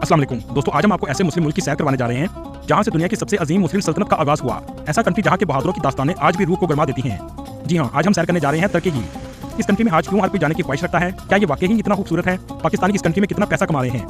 अस्सलाम वालेकुम दोस्तों, आज हम आपको ऐसे मुस्लिम मुल्क की सैर करवाने जा रहे हैं जहां से दुनिया की सबसे अजीम मुस्लिम सल्तनत का आगाज हुआ। ऐसा कंट्री जहां के बहादुरों की दास्तानें आज भी रूह को गरमा देती हैं। जी हाँ, आज हम सैर करने जा रहे हैं तुर्की की। इस कंट्री में आज क्यों हर कोई जाने की ख्वाहिश रखता है? क्या ये वाकई ही इतना खूबसूरत है? पाकिस्तानी इस कंट्री में कितना पैसा कमा रहे हैं?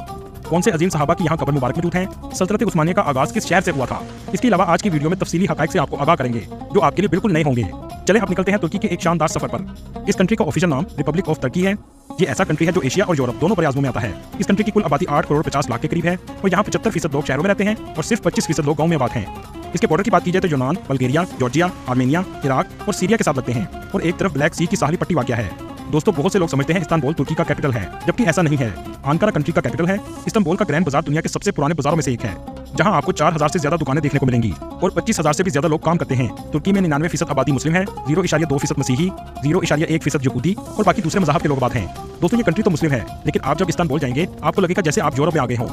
कौन से अजीम सहाबा की यहाँ कब्र मुबारक मौजूद है? सल्तनत उस्मानिया का आगाज किस शहर से हुआ था? इसके अलावा आज की वीडियो में तफसीली हक़ाइक़ से आपको आगाह करेंगे जो आपके लिए बिल्कुल नए होंगे। चले अब निकलते हैं तुर्की के एक शानदार सफर पर। इस कंट्री का ऑफिशियल नाम रिपब्लिक ऑफ तुर्की है। ये ऐसा कंट्री है जो एशिया और यूरोप दोनों बड़े में आता है। इस कंट्री की कुल आबादी 8 करोड़ 50 लाख के करीब है और यहाँ 75% लोग शहरों में रहते हैं और सिर्फ 25% लोग गाँव में आबाद हैं। इसके बॉर्डर की बात की जाए तो यूनान, बल्गेरिया, जॉर्जिया, आर्मेनिया, इराक और सीरिया के साथ लगते हैं और एक तरफ ब्लैक सी की साहली पट्टी वाक़या है। दोस्तों, बहुत से लोग समझते हैं इस्तांबुल तुर्की का कैपिटल है, जबकि ऐसा नहीं है। अंकारा कंट्री का कैपिटल है। इस्तांबुल का ग्रैंड बाजार दुनिया के सबसे पुराने बाजारों में से एक है, जहां आपको 4000 से ज्यादा दुकानें देखने को मिलेंगी और 25,000 से भी ज्यादा लोग काम करते हैं। तुर्की में 99% आबादी मुस्लिम है, 0.2% मसीही, 0.1% यहूदी और बाकी दूसरे मज़हब के लोग आबाद हैं। दोस्तों, ये कंट्री तो मुस्लिम है, लेकिन आप जब इस्तांबुल जाएंगे आपको लगेगा जैसे आप यूरोप में आ गए हों।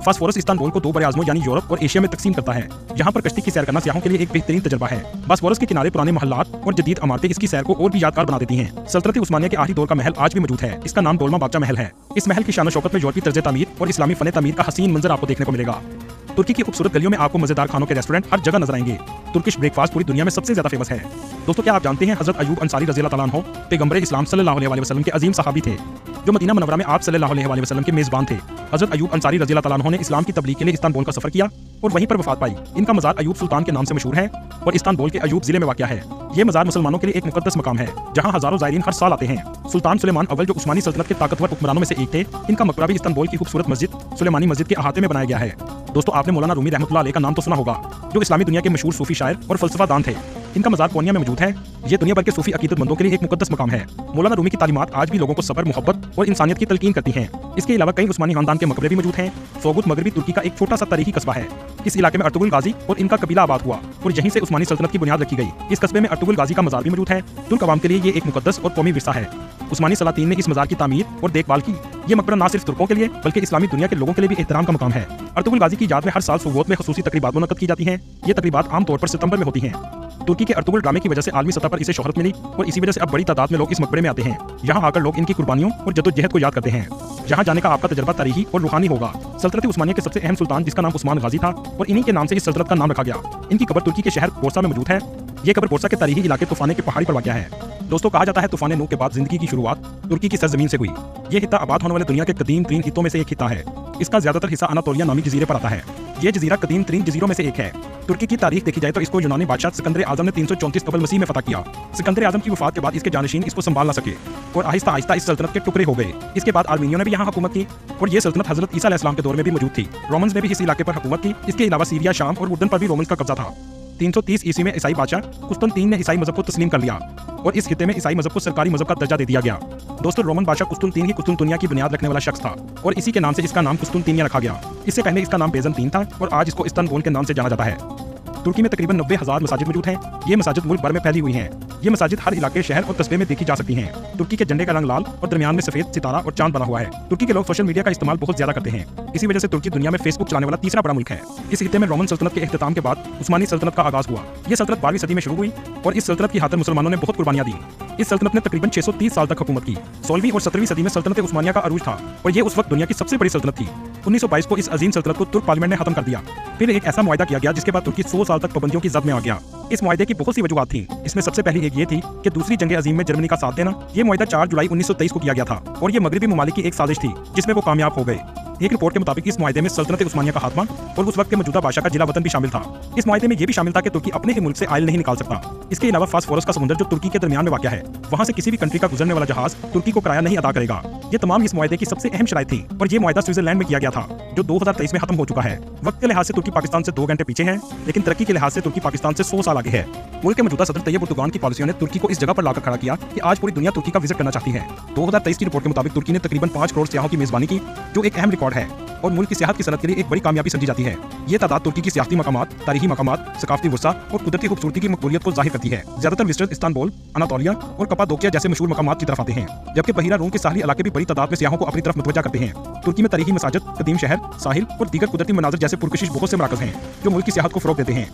फास्फोरस इस्तांबुल को दो बड़े आज़मों यानी यूरोप और एशिया में तकसीम करता है। यहाँ पर कश्ती की सैर करना सियाहों के लिए एक बेहतरीन तजर्बा है। फास्फोरस के किनारे पुराने महल्लात और जदीद इमारतें इसकी सैर को और भी यादगार बना देती हैं। सल्तनत उस्मानिया के आखिरी दौर का महल आज भी मौजूद है। इसका नाम डोलमा बागचा महल है। इस महल की शान शौकत में यूरोपी तर्ज तामीर और इस्लामी फन तामीर का हसीन मंजर आपको देखने को मिलेगा। तुर्की की खूबसूरत गलियों में आपको मजेदार खानों के रेस्टोरेंट हर जगह नजर आएंगे। तुर्किश ब्रेकफास्ट पूरी दुनिया में सबसे ज्यादा फेमस है। दोस्तों, क्या आप जानते हैं हजरत अयूब अंसारी रज़ी अल्लाह तआला अन्हु पैगंबर इस्लाम सल्लल्लाहु अलैहि वसल्लम के अजीम सहाबी थे, जो मदीना मुनव्वरा में आप सल्लल्लाहु अलैहि वसल्लम के मेजबान थे। हजरत अयूब अंसारी रज़ी अल्लाह तआला अन्हु ने इस्लाम की तबलीग के लिए इस्तांबुल का सफर किया और वहीं पर वफात पाई। इनका मज़ार अयूब सुल्तान के नाम से मशहूर है और इस्तांबुल के अयूब जिले में वाक़या है। ये मज़ार मुसलमानों के लिए एक मुकद्दस मकाम है, जहाँ हजारों ज़ायरीन हर साल आते हैं। सुल्तान सुलेमान अव्वल जो उस्मानी सल्तनत के ताकतवर हुक्मरानों में से एक थे, इनका मकबरा भी इस्तांबुल की खूबसूरत मस्जिद सुलेमानी मस्जिद के अहाते में बनाया गया है। दोस्तों, आपने मौलाना रूमी रहमतुल्लाह अलैह का नाम तो सुना होगा, जो इस्लामी दुनिया के मशहूर सूफी शायर और फलसफादान थे। इनका मज़ार कोनिया में मौजूद है। ये दुनिया भर के सूफी अकीदतमंदों के लिए एक मुकद्दस मकाम है। मौलाना रूमी की तालीमात आज भी लोगों को सब्र, मोहब्बत और इंसानियत की तलकीन करती हैं। इसके अलावा कई उस्मानी खानदान के मकबरे भी मौजूद हैं। सोगुत मगरबी तुर्की का एक छोटा सा तारीखी कस्बा है। इस इलाके में अर्तुगरुल गाजी और इनका कबीला आबाद हुआ और यहीं से उस्मानी सल्तनत की बुनियाद रखी गई। इस कस्बे में अर्तुगरुल गाजी का मज़ार भी मौजूद है। तुर्क अवाम के लिए ये एक मुकद्दस और कौमी विरसा है। उस्मानी सलातीन ने इस मज़ार की तामीर और देखभाल की। ये मकबरा न सिर्फ तुर्कों के लिए बल्कि इस्लामी दुनिया के लोगों के लिए भी एहतराम का मकाम है। अर्तुगरुल गाजी की याद में हर साल सोगोत में खसूसी तकरीबात मुनक्कद की जाती हैं। ये तकरीबात आमतौर पर सितंबर में होती हैं। तुर्की के अर्तुगरुल ड्रामे की वजह से आलमी सतह पर इसे शोहरत मिली और इसी वजह से अब बड़ी तादाद में लोग इस मकबरे में आते हैं। यहाँ आकर लोग इनकी कुर्बानियों और जद्दोजहद को याद करते हैं। यहाँ जाने का आपका तजर्बा तारीखी और रूहानी होगा। सल्तनत उस्मानिया के सबसे अहम सुल्तान, जिसका नाम उस्मान गाजी था और इन्हीं के नाम से इस सल्तनत का नाम रखा गया। इनकी कब्र तुर्की के शहर बोर्सा में मौजूद है। ये कब्र बोर्सा के तारीखी इलाके तूफाने के पहाड़ी पर वाक़या है। दोस्तों, कहा जाता है तूफान नूह के बाद जिंदगी की शुरुआत तुर्की की सरजमीन से हुई। ये हिस्सा आबाद होने वाले दुनिया के कदीम तरीन हिस्सों में से एक हिस्सा है। इसका ज्यादातर हिस्सा अनातोलिया नामी जजीरे पर आता है। ये जजीरा कदीम तरीन जजीरों में से एक है। तुर्की की तारीख देखी जाए तो इसको यूनानी बादशाह सिकंदर आजम ने 334 कबल मसीह में फतह किया। सिकंदर आजम की वफात के बाद इसके जानशीन इसको संभाल न सके और आहिस्ता आहिस्ता इस सल्तनत के टुकड़े हो गए। इसके बाद आर्मीनियों ने भी यहाँ हुकूमत की और ये सल्तनत हजरत ईसा अलैहिस्सलाम के दौर में भी मौजूद थी। रोमन्स ने भी इस इलाके पर हुकूमत की। इसके अलावा सीरिया, शाम और उर्दन पर भी रोमन्स का कब्जा था। 330 ईस्वी में ईसाई बादशाह कुस्तुनतीन ने ईसाई मजहब को तस्लीम कर लिया और इस खित्ते में ईसाई मजहब को सरकारी मजहब का दर्जा दे दिया गया। दोस्तों, रोमन बादशाह कुस्तुनतीन ही कुस्तुनतुनिया की बुनियाद रखने वाला शख्स था और इसी के नाम से इसका नाम कुस्तुनतीनिया रखा गया। इससे पहले इसका नाम बेज़ंतीन था और आज इसको इस्तांबुल के नाम से जाना जाता है। तुर्की में तकरीबन 90,000 मसाजिद मौजूद हैं। ये मसाजिद मुल्क भर में फैली हुई हैं। ये मसाजिद हर इलाके, शहर और कस्बे में देखी जा सकती हैं। तुर्की के झंडे का रंग लाल और दरमियान में सफेद सितारा और चांद बना हुआ है। तुर्की के लोग सोशल मीडिया का इस्तेमाल बहुत ज्यादा करते हैं। इसी वजह से तुर्की दुनिया में फेसबुक चलाने वाला तीसरा बड़ा मुल्क है। इस खित्ते में रोमन सल्तनत के इख्तिताम के बाद उस्मानी सल्तनत का आगाज हुआ। ये सल्तनत 12वीं सदी में शुरू हुई और इस सल्तनत की खातिर मुसलमानों ने बहुत कुर्बानियां दी। इस सल्तनत ने तकरीबन 630 साल तक हुकूमत की। 16वीं और 17वीं सदी में सल्तनत उस्मानिया का अरूज था और ये उस वक्त दुनिया की सबसे बड़ी सल्तनत थी। 1922 को इस अजीम सल्तनत को तुर्क पार्लियामेंट ने खत्म कर दिया। फिर एक ऐसा मुआहदा किया गया जिसके बाद तुर्की 100 साल तक पाबंदियों की जद में आ गया। इस मुआहदे की बहुत सी वजूहात थी। इसमें सबसे पहली एक ये थी कि दूसरी जंग अजीम में जर्मनी का साथ देना। ये मुआहदा 4 जुलाई 1923 को किया गया था और ये मगरबी ममालिक की एक साजिश थी जिसमें वो कामयाब हो गए। एक रिपोर्ट के मुताबिक इस मुआहदे में सल्तनत उस्मानिया का खात्मा और उस वक्त के मौजूदा बादशाह का जिला वतन भी शामिल था। इस मुआहदे में यह भी शामिल था कि तुर्की अपने ही मुल्क से आयल नहीं निकाल सकता। इसके अलावा फास्फोरस का समुद्र जो तुर्की के दरमियान में वाक़या है, वहाँ से किसी भी कंट्री का गुजरने वाला जहाज तुर्की को किराया नहीं अदा करेगा। ये तमाम इस मुआहदे की सबसे अहम शराइत थी और ये मुआहदा स्विट्जरलैंड में किया गया था, जो 2023 में खत्म हो चुका है। वक्त के लिहाज से तुर्की पाकिस्तान से 2 घंटे पीछे है, लेकिन तरक्की के लिहाज से तुर्की पाकिस्तान से 100 साल आगे है। मुल्क के मौजूदा सदर तैयब उर्दुगान की पॉलिसियों ने तुर्की को इस जगह पर लाकर खड़ा किया कि आज पूरी दुनिया तुर्की का विजिट करना चाहती है। 2023 की रिपोर्ट के मुताबिक तुर्की ने तकरीबन 5 करोड़ सियाहों की मेजबानी की, जो एक अहम रिकॉर्ड है और मुल्क की सियाहत की सनत के लिए एक बड़ी कामयाबी समझी जाती है। ये तादाद तुर्की की सियाहती मकामात, तारीखी मकामात, सकाफती वर्सा और कुदरती खूबसूरती की मकबूलियत को जाहिर करती है। ज्यादातर विजिटर्स इस्तांबुल, अनातोलिया और कपादोकिया जैसे मशहूर मकामात की तरफ आते हैं, जबकि बहीरा रूम के साहली इलाके भी बड़ी तादाद में सियाहों को अपनी तरफ मुतवज्जा करते हैं। तुर्की में तारीखी मसाजिद, कदीम शहर, साहिल और दीगर कुदरती मनाजिर जैसे पुरकशिश बहुत से मराकज़ हैं जो मुल्क की सियाहत को फरोग देते हैं।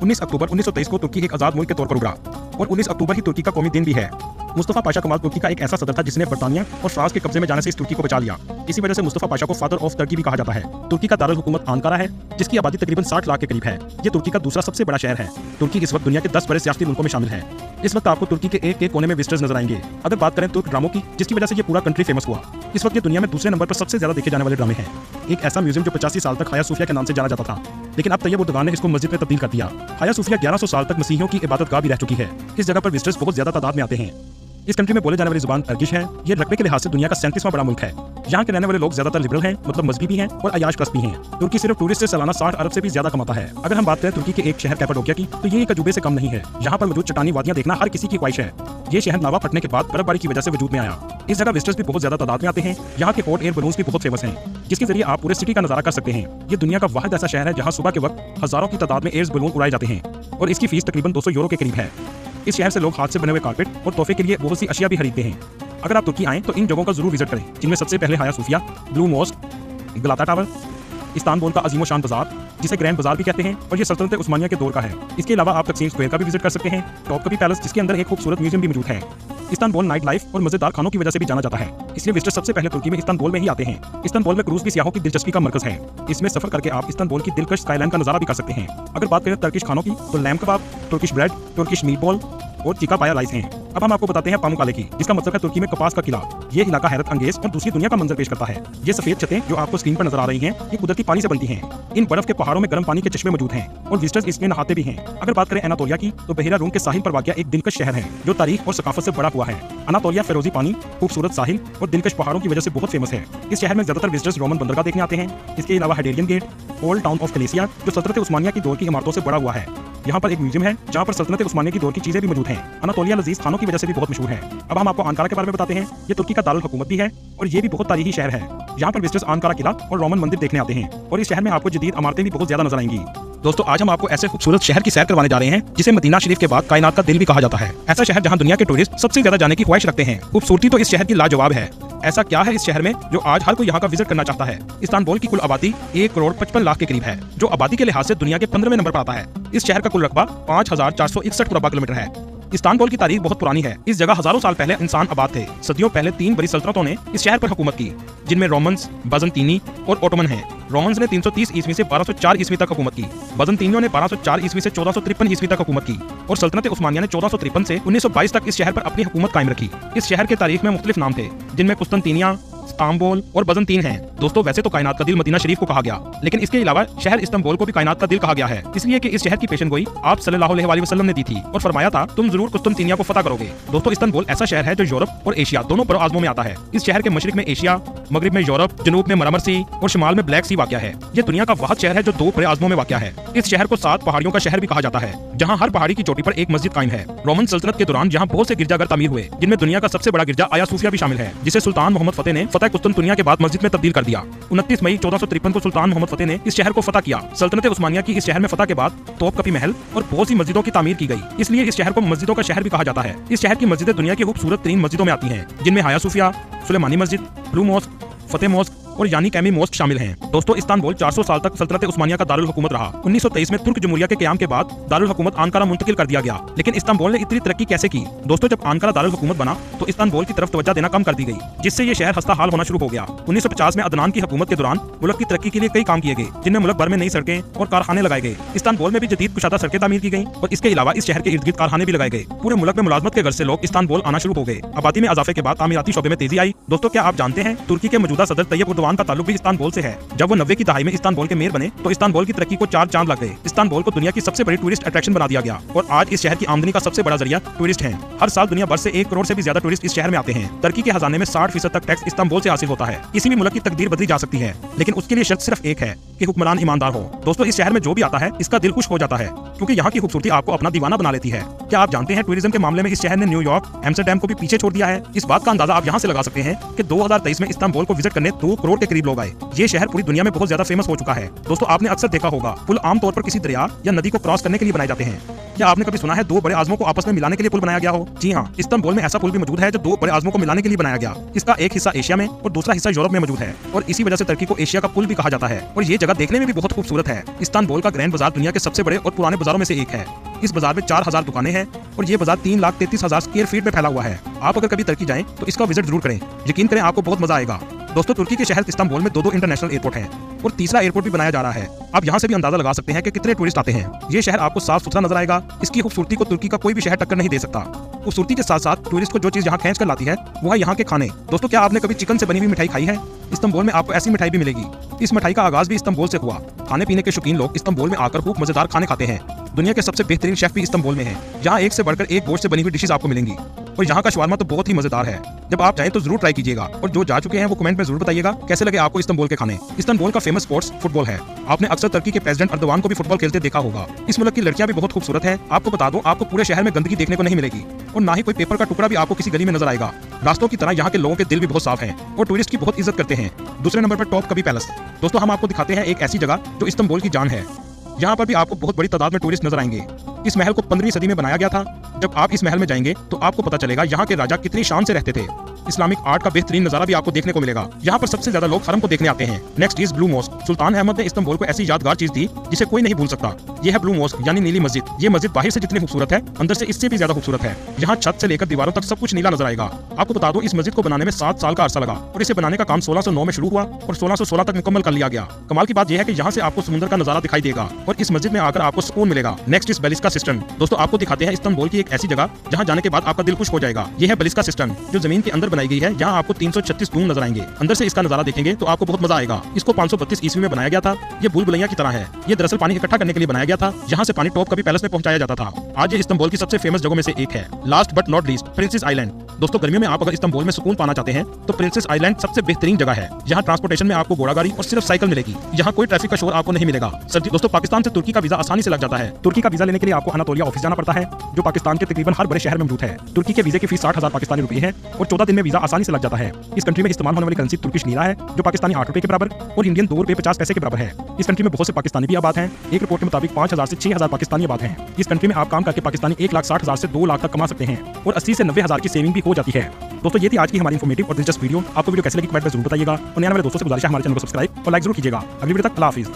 19 अक्टूबर 1923 को तुर्की एक आज़ाद मुल्क के तौर पर उभरा और 19 अक्टूबर ही तुर्की का कौमी दिन भी है। मुस्तफा पाशा कमाल तुर्की का एक ऐसा सदर था जिसने बर्तानिया और फ्रांस के कब्जे में जाने से इस तुर्की को बचा लिया। इसी वजह से मुस्तफा पाशा को फादर ऑफ तुर्की भी कहा जाता है। तुर्की का दारुल हुकूमत अंकारा है, जिसकी आबादी तकरीबन 60 लाख के करीब है। ये तुर्की का दूसरा सबसे बड़ा शहर है। तुर्की इस वक्त दुनिया के 10 बड़े सियासी मुल्कों में शामिल है। इस वक्त आपको तुर्की के एक कोने में विजिटर्स नजर आएंगे। अगर बात करें तुर्क ड्रामों की, जिसकी वजह से ये पूरा कंट्री फेमस हुआ, इस वक्त ये दुनिया में दूसरे नंबर पर सबसे ज्यादा देखे जाने वाले ड्रामे हैं। एक ऐसा म्यूजियम जो 85 साल तक हाया सूफिया के नाम से जाना जाता था, लेकिन अब तैयब उर्दगान ने इसको मस्जिद में तब्दील कर दिया। हाया सूफिया 1100 साल तक मसीहियों की इबादतगाह भी रह चुकी है। इस जगह पर विजिटर्स बहुत ज्यादा तादाद में आते हैं। इस कंट्री में बोले जाने वाली जुबान टर्किश है। ये रकबे के लिहाज से दुनिया का 37वां बड़ा मुल्क है। यहाँ के रहने वाले लोग ज्यादातर लिबरल हैं, मतलब मजहबी भी हैं और अयाश भी हैं। तुर्की सिर्फ टूरिस्ट से सालाना 60 अरब से भी ज्यादा कमाता है। अगर हम बात करें तुर्की के एक शहर कैपाडोकिया की, तो ये एक अजूबे से कम नहीं है। यहाँ पर मौजूद चट्टानी वादियां देखना हर किसी की ख्वाहिश है। ये शहर लावा फटने के बाद बर्फबारी की वजह से वजूद में आया। इस जगह विजिटर्स भी बहुत ज्यादा तादाद में आते हैं। यहाँ के हॉट एयर बलून्स भी बहुत फेमस हैं, जिसके जरिए आप पूरे सिटी का नजारा कर सकते हैं। ये दुनिया का वाहिद ऐसा शहर है जहाँ सुबह के वक्त हजारों की तादाद में एयर बलून उड़ाए जाते हैं और इसकी फीस तकरीबन 200 यूरो के करीब है। इस शहर से लोग हाथ से बने हुए कारपेट और तोहफे के लिए बहुत सी अशिया भी खरीदते हैं। अगर आप तुर्की आएं तो इन जगहों का जरूर विजिट करें, जिनमें सबसे पहले हाया सूफिया, ब्लू मॉस्क, गलाता टावर, इस्तानबुल का अजीम शान बाजार, जिसे ग्रैंड बाजार भी कहते हैं, और ये सल्तनत उस्मानिया के दौर का है। इसके अलावा आप तकसीम स्क्वायर का भी विजिट कर सकते हैं, टॉपकापी पैलेस, जिसके अंदर एक खूबसूरत म्यूजियम भी मौजूद है। इस्तानबुल नाइट लाइफ और मजेदार खानों की वजह से भी जाना जाता है, इसलिए विजिटर सबसे पहले तुर्की में इस्तानबुल में ही आते हैं। इस्तानबुल में क्रूज भी सियाहों की दिलचस्पी का मरकज है। इसमें सफर करके आप इस्तानबुल की दिलकश स्काईलाइन का नजारा भी कर सकते हैं। अगर बात करें टर्किश खानों की, तो लैम कबाब, तुर्किश ब्रेड, तुर्किश मीटबॉल और चिका पाया राइस हैं। अब हम आपको बताते हैं पामुकाले की, जिसका मतलब है तुर्की में कपास का किला। ये इलाका हैरत अंगेज और दूसरी दुनिया का मंजर पेश करता है। ये सफेद छतें जो आपको स्क्रीन पर नजर आ रही हैं, ये कुदरती पानी से बनती हैं। इन बर्फ के पहाड़ों में गर्म पानी के चश्मे मौजूद हैं और विजिटर्स इसमें नहाते भी हैं। अगर बात करें अनातोलिया की, तो बहेरा रूम के साहिल पर वाक़िया एक दिलकश शहर है जो तारीख और सकाफत से बड़ा हुआ है। अनातोलिया फिरोजी पानी, खूबसूरत साहिल और दिलकश पहाड़ों की वजह से बहुत फेमस है। इस शहर में ज्यादातर विजिटर्स रोमन बंदरगाह देखने आते हैं। इसके अलावा हाइडेरियन गेट, ओल्ड टाउन ऑफ कलेसिया, जो सल्तनत उस्मानिया की दौर की इमारतों से बड़ा हुआ है। यहाँ पर एक म्यूजियम है जहाँ पर सल्तनत उस्मानिया की दौर की चीजें भी मौजूद हैं। अनातोलिया लजीज खानों की वजह से भी बहुत मशहूर है। अब हम आपको अंकारा के बारे में बताते हैं। ये तुर्की का दारुल हुकूमत भी है और ये भी बहुत तारीखी शहर है। यहाँ पर विजिटर्स अंकारा किला और रोमन मंदिर देखने आते हैं और इस शहर में आपको जदीद इमारतें भी बहुत ज्यादा नजर आएंगी। दोस्तों, आज हम आपको ऐसे खूबसूरत शहर की सैर करवाने जा रहे हैं जिसे मदीना शरीफ के बाद कायनात का दिल भी कहा जाता है। ऐसा शहर जहाँ दुनिया के टूरिस्ट सबसे ज्यादा जाने की ख्वाहिश रखते हैं। खूबसूरती तो इस शहर की लाजवाब है। ऐसा क्या है इस शहर में जो आज हर कोई यहाँ का विजिट करना चाहता है। इस्तानबुल की कुल आबादी 1 करोड़ 55 लाख के करीब है, जो आबादी के लिहाज से दुनिया के 15वें नंबर पर आता है। इस शहर का कुल रकबा 5461 मुरब्बा किलोमीटर है। इस्तानबुल की तारीख बहुत पुरानी है। इस जगह हजारों साल पहले इंसान आबाद थे। सदियों पहले 3 बड़ी सल्तनतों ने इस शहर पर हुकूमत की, जिनमें रोमन्स, बाज़ंतीनी और ओटोमन हैं। रोमन्स ने 330 ईस्वी से 1204 ईस्वी तक हुकूमत की। बाज़ंतीनियों ने 1204 ईस्वी से 1453 ईस्वी तक हुकूमत की और सल्तनत उस्मानिया ने 1453 से 1922 तक इस शहर पर अपनी हुकूमत कायम रखी। इस शहर के तारीख में मुख्तलिफ नाम थे, जिनमें कुस्तंतीनिया, इस्तांबुल और बाज़ंतीन हैं। दोस्तों, वैसे तो कायनात का दिल मदीना शरीफ को कहा गया, लेकिन इसके अलावा शहर इस्तांबुल को भी कायनात का दिल कहा गया है, इसलिए कि इस शहर की पेशेंगोई आप सल्लल्लाहु अलैहि वसल्लम ने दी थी और फरमाया था, तुम जरूर कुस्तंतीनिया को फतह करोगे। दोस्तों, इस्तांबुल ऐसा शहर है जो यूरोप और एशिया दोनों बड़े आज़मों में आता है। इस शहर के मशरिक में एशिया, मगरिब में यूरोप, जनूब में मरमर सी और शिमाल में ब्लैक सी वाक़या है। ये दुनिया का वाहिद शहर है जो 2 बड़े आज़मों में वाक़या है। इस शहर को 7 पहाड़ियों का शहर भी कहा जाता है, जहाँ हर पहाड़ी की चोटी पर एक मस्जिद कायम है। रोमन सल्तनत के दौरान यहाँ बहुत से गिरजाघर तामीर हुए, जिनमें दुनिया का सबसे बड़ा गिरजा आया सूफिया भी शामिल है, जिसे सुल्तान मोहम्मद फतेह ने फतह कुस्तुनतुनिया के बाद मस्जिद में तब्दील कर दिया। 29 मई 1453 को सुल्तान मोहम्मद फतेह ने इस शहर को फतह किया। सल्तनत उस्मानिया की इस शहर में फतह के बाद तोपकापी महल और बहुत सी मस्जिदों की तामीर की गई, इसलिए इस शहर को मस्जिदों का शहर भी कहा जाता है। इस शहर की मस्जिदें दुनिया की खूबसूरत 3 मस्जिदों में आती हैं, जिनमें हाया सूफिया, सुलेमानी मस्जिद, ब्लू मॉस्क, फतेह मॉस्क और यानी कैमी मॉस्क शामिल हैं। दोस्तों, इस्तानबुल 400 साल तक सल्तनत उस्मानिया का दारुल हुकूमत रहा। 1923 में तुर्क जमहूरिया के क़याम के बाद दारुल हुकूमत अंकारा मुंतकिल कर दिया गया। लेकिन इस्तानबुल ने इतनी तरक्की कैसे की? दोस्तों, जब अंकारा दारुल हुकूमत बना तो इस्तानबुल की तरफ तवज्जो देना कम कर दी गई, जिससे ये शहर हस्ता हाल होना शुरू हो गया। 1950 में अदनान की हुकूमत के दौरान मुल्क की तरक्की के लिए कई काम किए गए, जिनमें मुल्क भर में नई सड़कें और कारखाने लगाए गए। इस्तानबुल में भी जदीद कुशादा सड़कें तामीर की गई और इसके अलावा इस शहर के इर्द गिर्द कारखाने भी लगाए गए। पूरे मुल्क में मुलाजमत के घर से लोग इस्तानबुल आना शुरू हो गए। आबादी में इजाफे के बाद तामीराती शोबे में तेजी आई। दोस्तों, क्या आप जानते हैं तुर्की के मौजूदा सदर तैयब उर्दवान का ताल्लुक भी इस्तानबुल से है। जब वो 90 की दहाई में इस्तानबुल के मेयर बने तो इस्तानबुल की तरक्की को 4 चांद लग गए। इस्तानबुल को दुनिया की सबसे बड़ी टूरिस्ट अट्रैक्शन बना दिया गया और आज इस शहर की आमदनी का सबसे बड़ा जरिया टूरिस्ट हैं। हर साल दुनिया भर से 1 करोड़ से भी ज्यादा टूरिस्ट इस शहर में आते हैं। टर्की के खजाने में 60% तक टैक्स इस्तानबुल से हासिल होता है। किसी भी मुल्क की तकदीर बदली जा सकती है, लेकिन उसके लिए शर्त सिर्फ एक है कि हुक्मरान ईमानदार हो। दोस्तों, इस शहर में जो भी आता है इसका दिल खुश हो जाता है, क्योंकि यहाँ की खूबसूरती आपको अपना दीवाना बना लेती है। क्या आप जानते हैं टूरिज्म के मामले में इस शहर ने न्यूयॉर्क, एम्स्टरडैम को भी पीछे छोड़ दिया है? इस बात का अंदाजा आप यहाँ से लगा सकते हैं कि 2023 में इस्तानबुल को विजिट करने 2 करोड़ के करीब लोग आए। ये शहर पूरी दुनिया में बहुत ज्यादा फेमस हो चुका है। दोस्तों, आपने अक्सर देखा होगा पुल आमतौर पर किसी दरिया या नदी को क्रॉस करने के लिए बनाए जाते हैं। क्या आपने कभी सुना है दो बड़े आज़मों को आपस में मिलाने के लिए पुल बनाया गया हो? जी हाँ, इस्तांबुल में ऐसा पुल भी मौजूद है जो दो बड़े आज़मों को मिलाने के लिए बनाया गया। इसका एक हिस्सा एशिया में और दूसरा हिस्सा यूरोप में मौजूद है और इसी वजह से तुर्की को एशिया का पुल भी कहा जाता है। और ये जगह देखने में भी बहुत खूबसूरत है। इस्तांबुल का ग्रैंड बाजार दुनिया के सबसे बड़े और पुराने बाजारों में से एक है। इस बाजार में 4000 दुकानें हैं और ये बाजार 3,33,000 स्क्वायर फीट में फैला हुआ है। आप अगर कभी तुर्की जाएं तो इसका विजिट जरूर करें। यकीन करें, आपको बहुत मजा आएगा। दोस्तों, तुर्की के शहर इस्तांबुल में दो इंटरनेशनल एयरपोर्ट हैं और तीसरा एयरपोर्ट भी बनाया जा रहा है। आप यहाँ से भी अंदाजा लगा सकते हैं कि कितने टूरिस्ट आते हैं। ये शहर आपको साफ सुथरा नजर आएगा। इसकी खूबसूरती को तुर्की का कोई भी शहर टक्कर नहीं दे सकता। खूबसूरती के साथ साथ टूरिस्ट को जो चीज यहाँ खींच कर लाती है वो है यहाँ के खाने। दोस्तों, क्या आपने कभी चिकन से बनी हुई मिठाई खाई है? इस्तांबुल में आपको ऐसी मिठाई भी मिलेगी। इस मिठाई का आगाज भी इस्तांबुल से हुआ। खाने पीने के शौकीन लोग इस्तांबुल में आकर खूब मजेदार खाने खाते हैं। दुनिया के सबसे बेहतरीन शेफ भी इस्तांबुल में हैं। यहाँ एक से बढ़कर एक गोश्त से बनी हुई डिशेस आपको मिलेंगी और यहाँ का शवारमा तो बहुत ही मजेदार है। जब आप जाएं तो जरूर ट्राई कीजिएगा और जो जा चुके हैं वो कमेंट में जरूर बताइएगा कैसे लगे आपको इस्तांबुल के खाने। इस्तांबुल का फेमस स्पोर्ट्स फुटबॉल है। आपने अक्सर तुर्की के प्रेसिडेंट अर्दवान को भी फुटबॉल खेलते देखा होगा। इस मुल्क की लड़कियां भी बहुत खूबसूरत है। आपको बता दूं, आपको पूरे शहर में गंदगी देखने को नहीं मिलेगी और ना ही कोई पेपर का टुकड़ा भी आपको किसी गली में नजर आएगा। रास्तों की तरह यहाँ के लोगों के दिल भी बहुत साफ हैं और टूरिस्ट की बहुत इज्जत करते हैं। दूसरे नंबर पर टॉप कभी पैलेस। दोस्तों, हम आपको दिखाते हैं एक ऐसी जगह जो इस्तांबुल की जान है। यहाँ पर भी आपको बहुत बड़ी तादाद में टूरिस्ट नजर आएंगे। इस महल को 15वीं सदी में बनाया गया था। जब आप इस महल में जाएंगे तो आपको पता चलेगा यहाँ के राजा कितनी शान से रहते थे। इस्लामिक आर्ट का बेहतरीन नजारा भी आपको देखने को मिलेगा। यहाँ पर सबसे ज्यादा लोग हरम को देखने आते हैं। Next is Blue Mosque. Sultan Ahmed ने इस्तांबुल को ऐसी यादगार चीज दी जिसे कोई नहीं भूल सकता। ये है ब्लू मॉस्क यानी नीली मस्जिद। ये मस्जिद बाहर से जितनी खूबसूरत है, अंदर से इससे भी ज्यादा खूबसूरत है। यहाँ छत से लेकर दीवारों तक सब कुछ नीला नजर आएगा। आपको बता दो, इस मस्जिद को बनाने में 7 साल का अरसा लगा और इसे बनाने का काम 1609 में शुरू हुआ और 1616 तक मुकम्मल कर लिया गया। कमाल की बात यह है कि यहाँ से आपको समुद्र का नजारा दिखाई देगा और इस मस्जिद में आकर आपको सुकून मिलेगा। Next is Basilica Cistern. दोस्तों, आपको दिखाते हैं इस्तांबुल की एक ऐसी जगह जहाँ जाने के बाद आपका दिल खुश हो जाएगा। यह है बेलिस्का सिस्टम जो जमीन के अंदर बनाई गई है। यहाँ आपको 336 रूम नजर आएंगे। अंदर से इसका नजारा देखेंगे तो आपको बहुत मजा आएगा। इसको 532 ईस्वी में बनाया गया था। ये भूल भुलैया की तरह है। ये दरअसल पानी इकट्ठा करने के लिए बनाया गया था। यहाँ से पानी टॉप कभी पैलेस में पहुंचाया जाता था। आज ये इस्तांबुल की सबसे फेमस जगहों में से एक है। Last but not least, princess island. दोस्तों, गर्मियों में आप अगर इस्तांबुल में सुकून पाना चाहते हैं तो प्रिंसेस आइलैंड सबसे बेहतरीन जगह है। यहाँ ट्रांसपोर्टेशन में आपको घोड़ा गाड़ी और सिर्फ साइकिल मिलेगी। यहाँ कोई ट्रैफिक का शोर आपको नहीं मिलेगा। दोस्तों, पाकिस्तान से तुर्की का वीजा आसानी से लग जाता है। तुर्की का वीजा लेने के लिए आपको अनातोलिया ऑफिस जाना पड़ता है जो पाकिस्तान के तकरीबन हर बड़े शहर में मौजूद है। तुर्की के वीजे की फीस 60,000 पाकिस्तानी रुपए है और 14 दिन में वीजा आसानी से लग जाता है। इस कंट्री में इस्तेमाल होने वाली करेंसी तुर्किश लीरा है जो पाकिस्तानी 8 रुपए के बराबर और इंडियन 2 रुपए 50 पैसे के बराबर है। इस कंट्री में बहुत से पाकिस्तानी भी आबाद हैं। एक रिपोर्ट के मुताबिक 5000 से 6000 पाकिस्तानी आबाद हैं। इस कंट्री में आप काम करके पाकिस्तानी 1,60,000 से 2 लाख तक कमा सकते हैं और 80 से 90,000 की सेविंग भी हो जाती है। दोस्तों, ये थी आज की हमारी इन्फॉर्मेटिव और दिलचस्प वीडियो। आपको वीडियो कैसे लगी कमेंट में जरूर बताइएगा और नए वाले दोस्तों से गुजारिश है हमारे चैनल को सब्सक्राइब और लाइक जरूर कीजिएगा। अगली वीडियो तक अल्लाह हाफिज़।